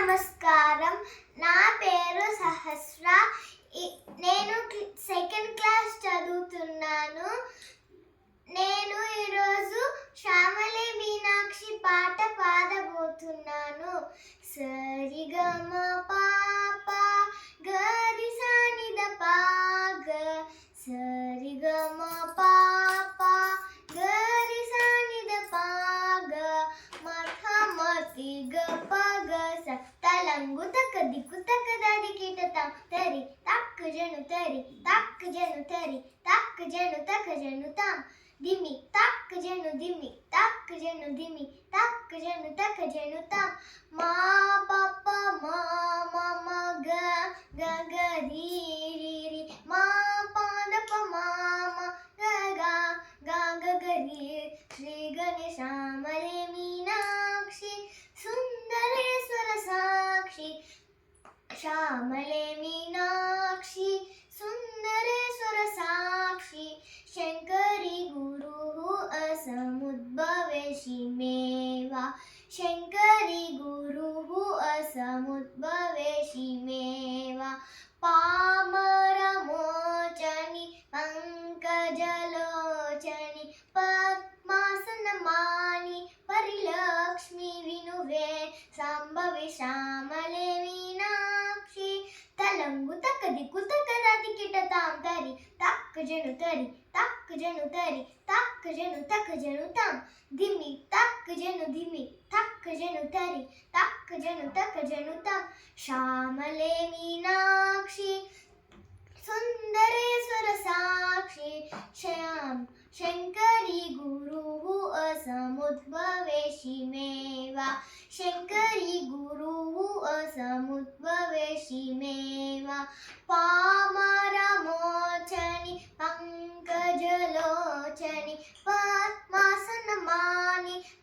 నమస్కారం. నా పేరు సహస్ర. నేను సెకండ్ క్లాస్ చదువుతున్నాను. నేను ఈరోజు శ్యామలే మీనాక్షి పాట పాడబోతున్నాను. సరిగమ పాప గరి సానిద పాగ సరిగమ పాప గరి సానిద పాగ మథమతి గపగ తలంగు తక దిక్కు తక దాది కిటతం తరి తక్ జను తరి తక్ జను తరి తక్ జను తక జను తం దిమి తక్ జను దిమి తక్ జను దిమి తక్ జను తక జను తం మా పప మా మమ గ గ గ రి రి రి మా పాద ప మా మ గ గ గ గ గ రి శ్రీ గణేశ శ్యామలే మీనాక్షి సుందరేశ్వర సాక్షి శ్యామలే మీనాక్షి సుందరేశ్వర సాక్షి శంకరి గురు असमुद्भवेशि मेवा शंकरी गुरु असमुद्भवेशि मेवा पामरमोचनि पंकजलोचनि पद्मासनमानि परिलक्ष्मी विनुवे संभवि श्यामले मीनाक्षि तलंगु तक दिक्कु तक दाति किटतां तरि तक जनु तरि तक जनु तरि तक जनु तक जनु तां धिमि तक जनु धिमि तक जनु तरि तक जनु तक जनु तां श्यामले मीनाक्षि सुंदरेश्वर साक्षी श्याम शंकरी गुरु असमुद्भवेशि मेवा शंकरी गुरु असमुद्भवेशि मेवा पामरमोचनि पंकजलोचनि पद्मासनमानि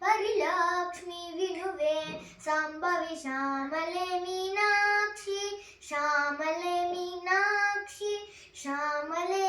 परिलक्ष्मी विनुवे संभवि श्यामले मीनाक्षि श्यामले मीनाक्षि श्यामले